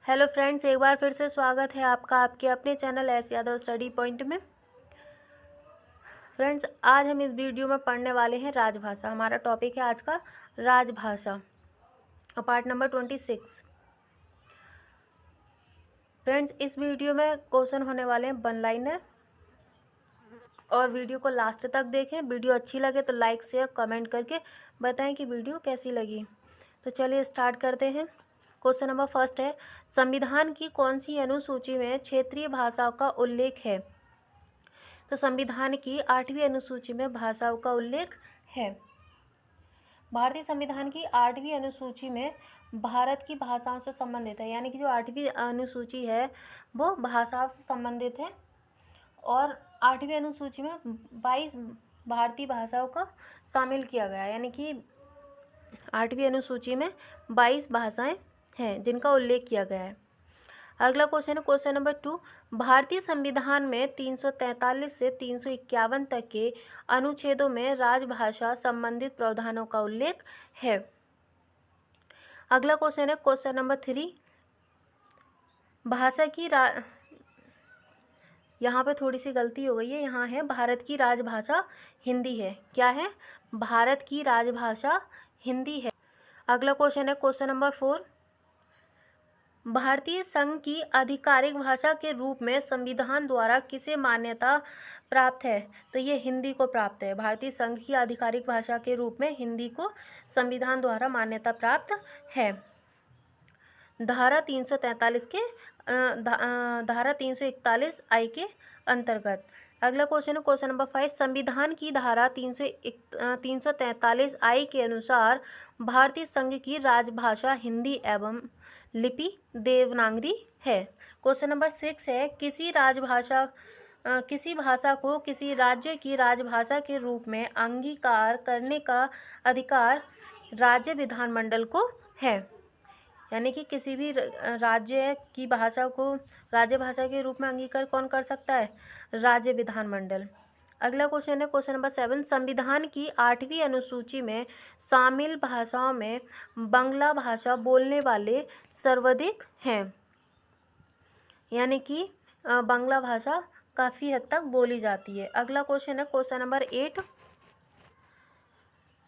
Hello friends, एक बार फिर से स्वागत है आपका आपके अपने channel S Yadav study point में। फ्रेंड्स, आज हम इस वीडियो में पढ़ने वाले हैं राजभाषा। हमारा टॉपिक है आज का राजभाषा और पार्ट नंबर 26। फ्रेंड्स, इस वीडियो में क्वेश्चन होने वाले हैं वन लाइनर और वीडियो को लास्ट तक देखें। वीडियो अच्छी लगे तो लाइक शेयर कमेंट करके बताएं कि वीडियो कैसी लगी। तो चलिए स्टार्ट करते हैं। क्वेश्चन नंबर फर्स्ट है, संविधान की कौन सी अनुसूची में क्षेत्रीय भाषाओं का उल्लेख है? तो संविधान की 8वीं अनुसूची में भाषाओं का उल्लेख है। भारतीय संविधान की 8वीं अनुसूची में भारत की भाषाओं से संबंधित है, यानी कि जो 8वीं अनुसूची है वो भाषाओं से संबंधित है और 8वीं अनुसूची में 22 भारतीय भाषाओं का शामिल किया गया है, यानी कि 8वीं अनुसूची में 22 भाषाएं हैं जिनका उल्लेख किया गया है। अगला क्वेश्चन है क्वेश्चन नंबर 2, भारतीय संविधान में 343 से 351 तक के अनुच्छेदों में राजभाषा संबंधित प्रावधानों का उल्लेख है। अगला क्वेश्चन है क्वेश्चन नंबर 3, भाषा की यहाँ पे थोड़ी सी गलती हो गई है, यहाँ है भारत की राजभाषा हिंदी है। क्या है? भारत की राजभाषा हिंदी है। अगला क्वेश्चन है क्वेश्चन नंबर 4, भारतीय संघ की आधिकारिक भाषा के रूप में संविधान द्वारा किसे मान्यता प्राप्त है? तो ये हिंदी को प्राप्त है। भारतीय संघ की आधिकारिक भाषा के रूप में हिंदी को संविधान द्वारा मान्यता प्राप्त है। धारा 343 के धारा 341 आई के अंतर्गत। अगला क्वेश्चन है क्वेश्चन नंबर 5, संविधान की धारा 343 आई के अनुसार भारतीय संघ की राजभाषा हिंदी एवं लिपि देवनागरी है। क्वेश्चन नंबर 6 है, किसी भाषा को किसी राज्य की राजभाषा के रूप में अंगीकार करने का अधिकार राज्य विधानमंडल को है, यानी कि किसी भी राज्य की भाषा को राज्य भाषा के रूप में अंगीकार कौन कर सकता है? राज्य विधानमंडल। अगला क्वेश्चन है क्वेश्चन नंबर 7, संविधान की 8वीं अनुसूची में शामिल भाषाओं में बांग्ला भाषा बोलने वाले सर्वाधिक हैं, यानी कि बांग्ला भाषा काफ़ी हद तक बोली जाती है। अगला क्वेश्चन है क्वेश्चन नंबर 8,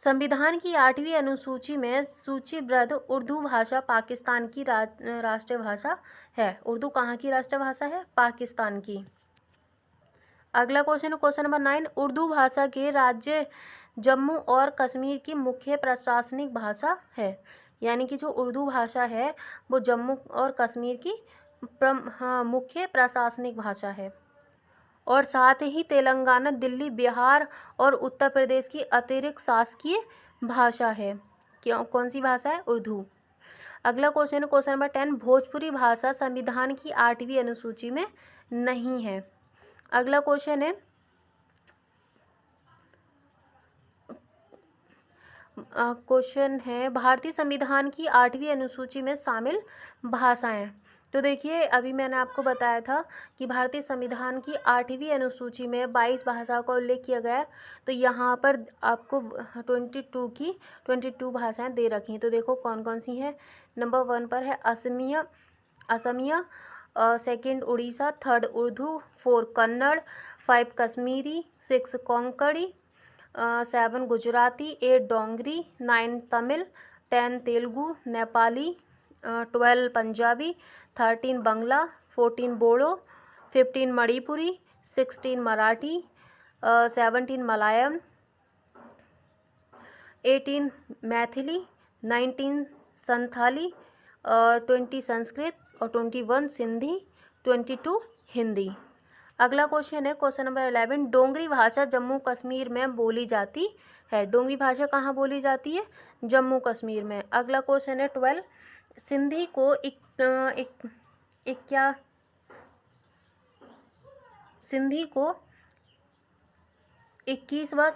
संविधान की 8वीं अनुसूची में सूचीबद्ध उर्दू भाषा पाकिस्तान की राष्ट्रीय भाषा है। उर्दू कहाँ की राष्ट्रीय भाषा है? पाकिस्तान की। अगला क्वेश्चन है क्वेश्चन नंबर 9, उर्दू भाषा के राज्य जम्मू और कश्मीर की मुख्य प्रशासनिक भाषा है, यानी कि जो उर्दू भाषा है वो जम्मू और कश्मीर की मुख्य प्रशासनिक भाषा है और साथ ही तेलंगाना, दिल्ली, बिहार और उत्तर प्रदेश की अतिरिक्त शासकीय भाषा है। क्यों? कौन सी भाषा है? उर्दू। अगला क्वेश्चन है क्वेश्चन नंबर 10, भोजपुरी भाषा संविधान की 8वीं अनुसूची में नहीं है। अगला क्वेश्चन है भारतीय संविधान की 8वीं अनुसूची में शामिल भाषाएं। तो देखिए, अभी मैंने आपको बताया था कि भारतीय संविधान की 8वीं अनुसूची में 22 भाषाओं का उल्लेख किया गया है। तो यहाँ पर आपको 22 भाषाएं दे रखी हैं। तो देखो कौन कौन सी हैं। नंबर 1 पर है असमिया, सेकंड उड़ीसा, थर्ड उर्दू, 4 कन्नड़, 5 कश्मीरी, 6 कोंकणी, 7 गुजराती, 8 डोंगरी, 9 तमिल, 10 तेलुगु, नेपाली, 12 पंजाबी, 13 बंगला, 14 बोडो, 15 मणिपुरी, 16 मराठी, 17 मलयालम, 18 मैथिली, 19 संथाली, 20 संस्कृत और 21 सिंधी, 22 हिंदी। अगला क्वेश्चन है क्वेश्चन नंबर 11, डोंगरी भाषा जम्मू कश्मीर में बोली जाती है। डोंगरी भाषा कहाँ बोली जाती है? जम्मू कश्मीर में। अगला क्वेश्चन है 12, सिंधी को सिंधी को 21वां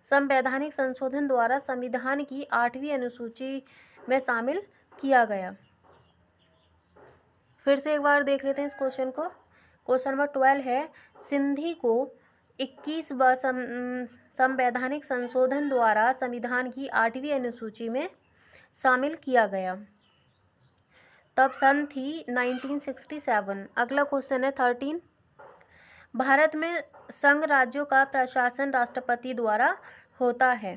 संवैधानिक संशोधन द्वारा संविधान की 8वीं अनुसूची में शामिल किया गया। फिर से एक बार देख लेते हैं इस क्वेश्चन को। क्वेश्चन नंबर 12 है, सिंधी को 21वां संवैधानिक संशोधन द्वारा संविधान की 8वीं अनुसूची में शामिल किया गया। तब सन थी 1967। अगला क्वेश्चन है 13। भारत में संघ राज्यों का प्रशासन राष्ट्रपति द्वारा होता है।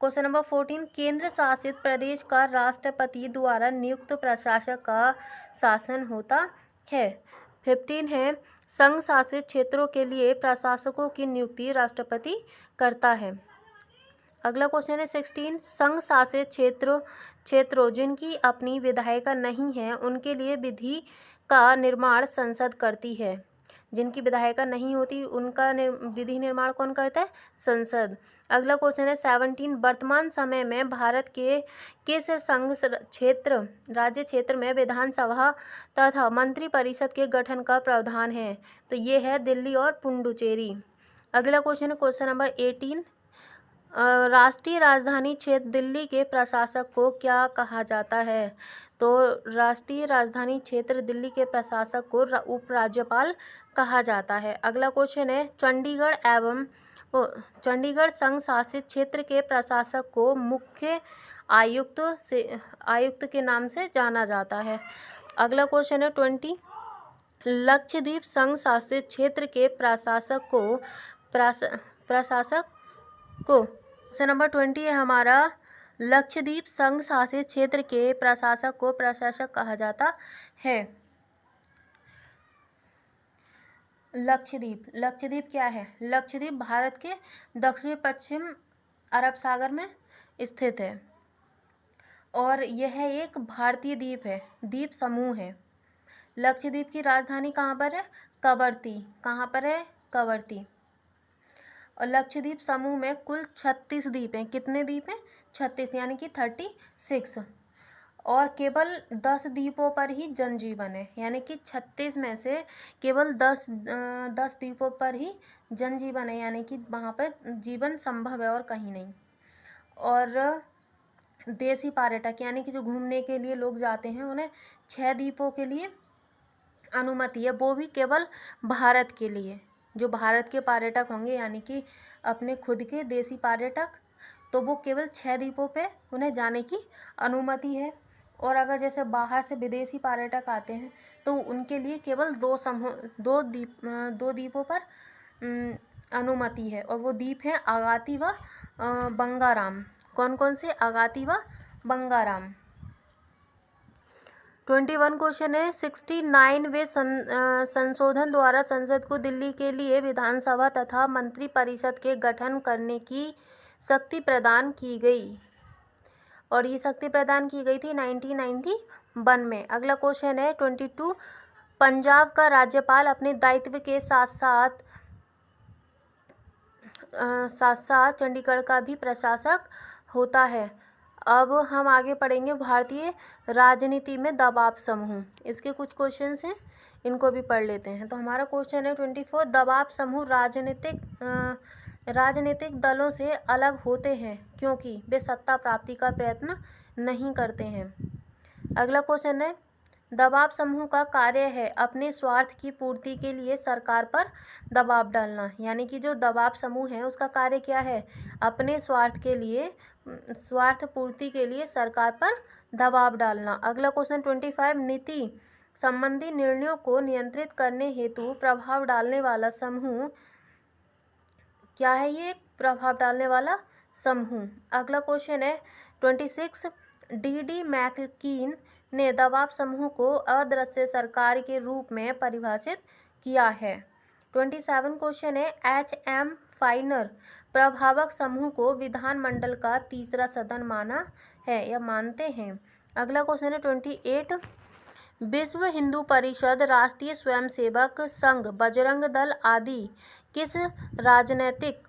Question number 14। केंद्र शासित प्रदेश का राष्ट्रपति द्वारा नियुक्त प्रशासक का शासन होता है। 15 है संघ शासित क्षेत्रों के लिए प्रशासकों की नियुक्ति राष्ट्रपति करता है। अगला क्वेश्चन है 16। संघ शासित क्षेत्रों जिनकी अपनी विधायिका नहीं है उनके लिए विधि का निर्माण संसद करती है। जिनकी विधायिका नहीं होती उनका विधि निर्माण कौन करता है? संसद। अगला क्वेश्चन है 17। वर्तमान समय में भारत के किस संघ राज्य क्षेत्र में विधानसभा तथा मंत्रिपरिषद के गठन का प्रावधान है? तो ये है दिल्ली और पुडुचेरी। अगला क्वेश्चन है क्वेश्चन नंबर 18। राष्ट्रीय राजधानी क्षेत्र दिल्ली के प्रशासक को क्या कहा जाता है? तो राष्ट्रीय राजधानी क्षेत्र दिल्ली के प्रशासक को उपराज्यपाल कहा जाता है। अगला क्वेश्चन है चंडीगढ़ संघ शासित क्षेत्र के प्रशासक को मुख्य आयुक्त के नाम से जाना जाता है। अगला क्वेश्चन है 20। लक्षद्वीप संघ शासित क्षेत्र के प्रशासक को क्वेश्चन नंबर 20 है हमारा। लक्षद्वीप संघ शासित क्षेत्र के प्रशासक को प्रशासक कहा जाता है। लक्षद्वीप क्या है? लक्षद्वीप भारत के दक्षिण पश्चिम अरब सागर में स्थित है और यह एक भारतीय द्वीप है, द्वीप समूह है। लक्षद्वीप की राजधानी कहाँ पर है? कवरत्ती। कहाँ पर है? कवरत्ती। और लक्षद्वीप समूह में कुल 36 द्वीप हैं। कितने द्वीप हैं? 36 यानी कि 36। और केवल 10 द्वीपों पर ही जनजीवन है, यानी कि 36 में से केवल 10 द्वीपों पर ही जनजीवन है, यानी कि वहाँ पर जीवन संभव है और कहीं नहीं। और देसी पर्यटक यानी कि जो घूमने के लिए लोग जाते हैं उन्हें 6 द्वीपों के लिए अनुमति है, वो भी केवल भारत के लिए। जो भारत के पर्यटक होंगे यानी कि अपने खुद के देसी पर्यटक, तो वो केवल 6 द्वीपों पे उन्हें जाने की अनुमति है। और अगर जैसे बाहर से विदेशी पर्यटक आते हैं तो उनके लिए केवल 2 द्वीपों पर अनुमति है, और वो द्वीप हैं अगाती व बंगाराम। कौन कौन से? अगाती व बंगाराम। 21 क्वेश्चन है 69वें संशोधन द्वारा संसद को दिल्ली के लिए विधानसभा तथा मंत्रिपरिषद के गठन करने की शक्ति प्रदान की गई, और ये शक्ति प्रदान की गई थी 1991 में। अगला क्वेश्चन है 22। पंजाब का राज्यपाल अपने दायित्व के साथ साथ चंडीगढ़ का भी प्रशासक होता है। अब हम आगे पढ़ेंगे भारतीय राजनीति में दबाव समूह। इसके कुछ क्वेश्चंस हैं, इनको भी पढ़ लेते हैं। तो हमारा क्वेश्चन है 24। दबाव समूह राजनीतिक दलों से अलग होते हैं क्योंकि वे सत्ता प्राप्ति का प्रयत्न नहीं करते हैं। अगला क्वेश्चन है दबाव समूह का कार्य है अपने स्वार्थ की पूर्ति के लिए सरकार पर दबाव डालना, यानी कि जो दबाव समूह है उसका कार्य क्या है? अपने स्वार्थ पूर्ति के लिए सरकार पर दबाव डालना। अगला क्वेश्चन 25। नीति संबंधी निर्णयों को नियंत्रित करने हेतु प्रभाव डालने वाला समूह क्या है? ये प्रभाव डालने वाला समूह। अगला क्वेश्चन है 26। डी मैककीन ने दबाव समूह को अदृश्य सरकार के रूप में परिभाषित किया है। 27 क्वेश्चन है एच.एम. फाइनर प्रभावक समूह को विधानमंडल का तीसरा सदन माना है या मानते हैं। अगला क्वेश्चन है 28। विश्व हिंदू परिषद, राष्ट्रीय स्वयंसेवक संघ, बजरंग दल आदि किस राजनीतिक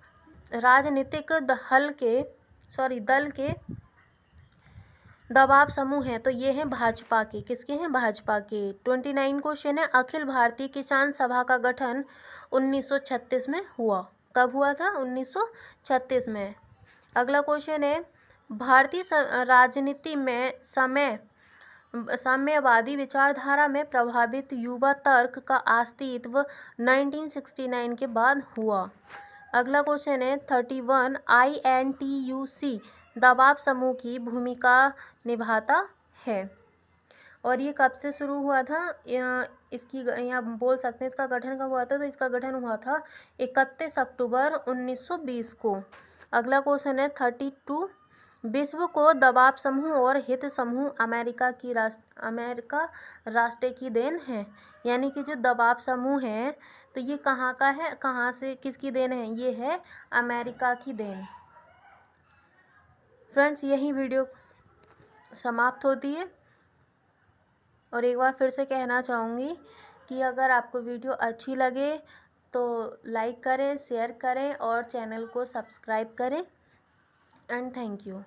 दल के दबाव समूह हैं? तो ये हैं भाजपा के। किसके हैं? भाजपा के। 29 क्वेश्चन है अखिल भारतीय किसान सभा का गठन 1936 में हुआ। कब हुआ था? 1936 में। अगला क्वेश्चन है भारतीय राजनीति में साम्यवादी विचारधारा में प्रभावित युवा तर्क का अस्तित्व 1969 के बाद हुआ। अगला क्वेश्चन है 31। INTUC दबाव समूह की भूमिका निभाता है। और ये कब से शुरू हुआ था, इसकी यहाँ बोल सकते हैं इसका गठन कब हुआ था, तो इसका गठन हुआ था 31 अक्टूबर 1920 को। अगला क्वेश्चन है 32, विश्व को दबाव समूह और हित समूह अमेरिका राष्ट्र की देन है। यानी कि जो दबाव समूह है तो ये कहाँ का है, कहाँ से किसकी देन है, ये है अमेरिका की देन। फ्रेंड्स यही वीडियो समाप्त होती है। और एक बार फिर से कहना चाहूँगी कि अगर आपको वीडियो अच्छी लगे तो लाइक करें, शेयर करें और चैनल को सब्सक्राइब करें। And thank you.